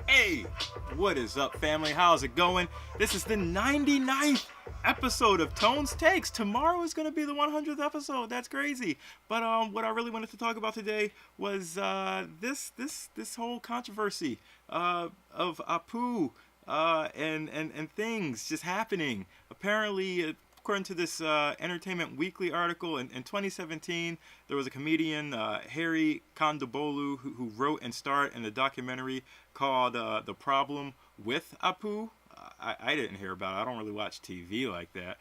Hey, what is up, family? How's it going? This is the 99th episode of Tone's Takes. Tomorrow is going to be the 100th episode. That's crazy. But what I really wanted to talk about today was this whole controversy of Apu and things just happening. Apparently, according to this Entertainment Weekly article, in 2017, there was a comedian, Hari Kondabolu, who wrote and starred in a documentary called The Problem With Apu. I didn't hear about it. I don't really watch TV like that.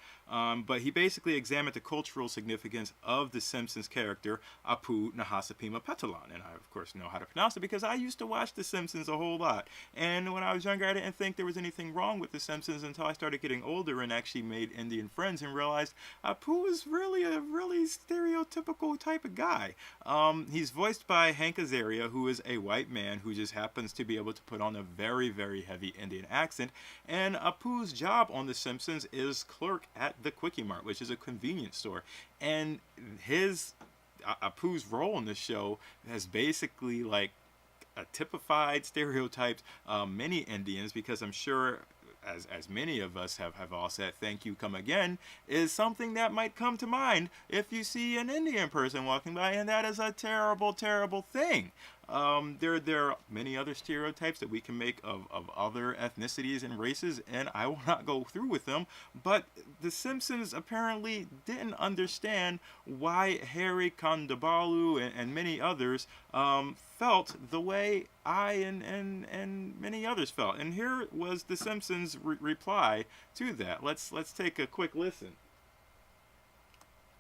But he basically examined the cultural significance of the Simpsons character, Apu Nahasapeemapetilon. And I, of course, know how to pronounce it because I used to watch The Simpsons a whole lot. And when I was younger, I didn't think there was anything wrong with The Simpsons until I started getting older and actually made Indian friends and realized Apu is really a really stereotypical type of guy. He's voiced by Hank Azaria, who is a white man who just happens to be able to put on a very, very heavy Indian accent. And Apu's job on The Simpsons is clerk at the Kwik-E-Mart, which is a convenience store. And Apu's role in the show has basically like a typified, stereotyped many Indians, because I'm sure, as many of us have all said, thank you, come again, is something that might come to mind if you see an Indian person walking by, and that is a terrible, terrible thing. There are many other stereotypes that we can make of other ethnicities and races, and I will not go through with them, but The Simpsons apparently didn't understand why Hari Kondabolu and many others felt the way I and many others felt. And here was The Simpsons' reply to that. Let's take a quick listen.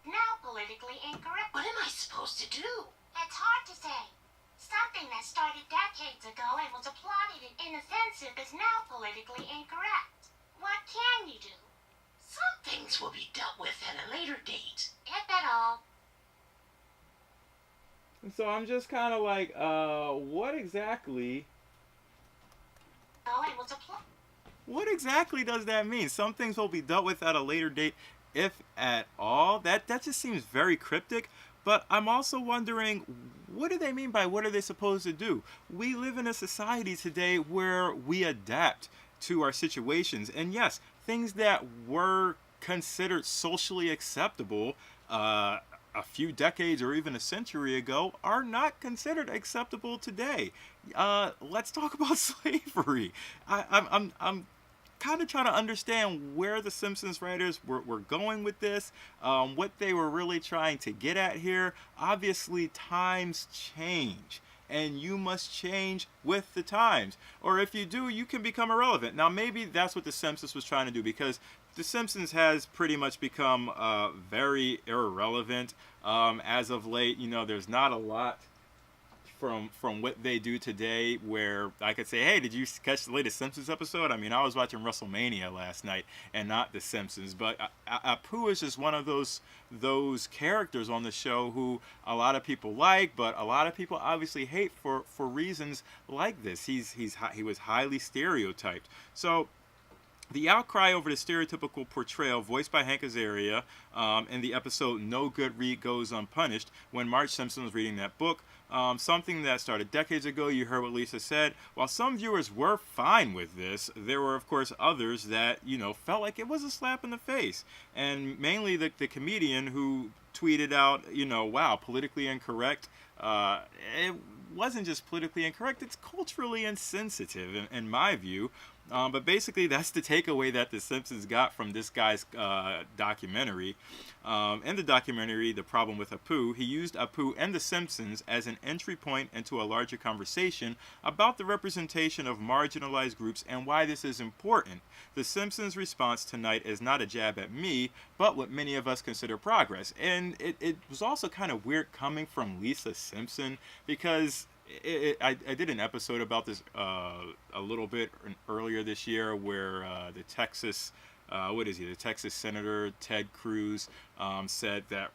Now politically incorrect. What am I supposed to do? It's hard to say. Something that started decades ago and was applauded and inoffensive is now politically incorrect. What can you do? Some things will be dealt with at a later date. If at all. And so I'm just kind of like, what exactly? Oh, it was applauded. What exactly does that mean? Some things will be dealt with at a later date, if at all. That just seems very cryptic. But I'm also wondering, what do they mean by what are they supposed to do? We live in a society today where we adapt to our situations. And yes, things that were considered socially acceptable a few decades or even a century ago are not considered acceptable today. Let's talk about slavery. I'm kind of trying to understand where the Simpsons writers were going with this, what they were really trying to get at here. Obviously, times change, and you must change with the times. Or if you do, you can become irrelevant. Now, maybe that's what the Simpsons was trying to do, because the Simpsons has pretty much become very irrelevant as of late. You know, there's not a lot from what they do today where I could say, hey, did you catch the latest Simpsons episode? I mean, I was watching WrestleMania last night and not The Simpsons, but Apu is just one of those characters on the show who a lot of people like, but a lot of people obviously hate for reasons like this. He was highly stereotyped. So the outcry over the stereotypical portrayal voiced by Hank Azaria in the episode No Good Read Goes Unpunished, when Marge Simpson was reading that book, something that started decades ago. You heard what Lisa said. While some viewers were fine with this, there were, of course, others that, felt like it was a slap in the face. And mainly the comedian who tweeted out, wow, politically incorrect. It wasn't just politically incorrect, it's culturally insensitive, in my view. But basically, that's the takeaway that The Simpsons got from this guy's documentary. In the documentary, The Problem With Apu, he used Apu and The Simpsons as an entry point into a larger conversation about the representation of marginalized groups and why this is important. The Simpsons' response tonight is not a jab at me, but what many of us consider progress. And it was also kind of weird coming from Lisa Simpson, because I did an episode about this a little bit earlier this year, where the Texas Senator Ted Cruz said that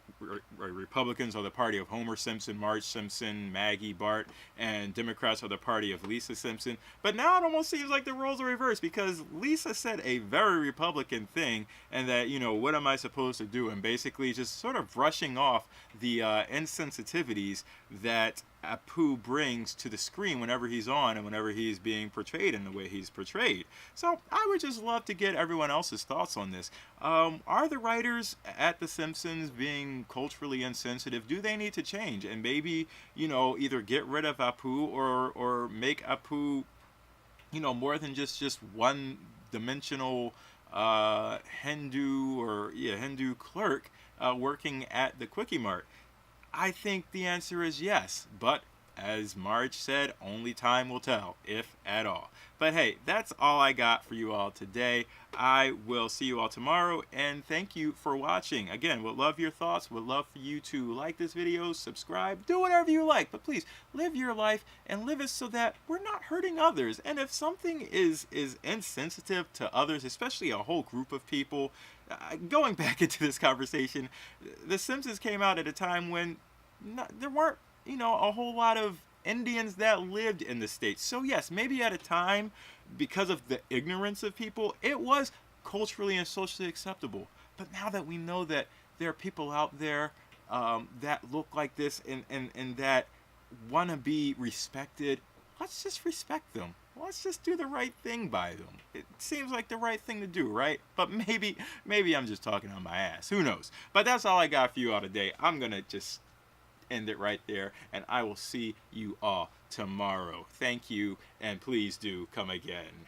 Republicans are the party of Homer Simpson, Marge Simpson, Maggie, Bart, and Democrats are the party of Lisa Simpson. But now it almost seems like the roles are reversed, because Lisa said a very Republican thing, and that, what am I supposed to do? And basically just sort of brushing off the insensitivities that Apu brings to the screen whenever he's on and whenever he's being portrayed in the way he's portrayed. So I would just love to get everyone else's thoughts on this. Are the writers at The Simpsons being culturally insensitive? Do they need to change and maybe, either get rid of Apu or make Apu, more than just one dimensional Hindu clerk working at the Kwik-E-Mart? I think the answer is yes, but as Marge said, only time will tell, if at all. But hey, that's all I got for you all today. I will see you all tomorrow, and thank you for watching. Again, would love your thoughts, would love for you to like this video, subscribe, do whatever you like, but please live your life and live it so that we're not hurting others. And if something is insensitive to others, especially a whole group of people, going back into this conversation, The Simpsons came out at a time when there weren't, a whole lot of Indians that lived in the States. So yes, maybe at a time, because of the ignorance of people, it was culturally and socially acceptable. But now that we know that there are people out there that look like this and that want to be respected, let's just respect them. Let's just do the right thing by them. It seems like the right thing to do, right? But maybe I'm just talking on my ass. Who knows? But that's all I got for you all today. I'm going to just end it right there, and I will see you all tomorrow. Thank you, and please do come again.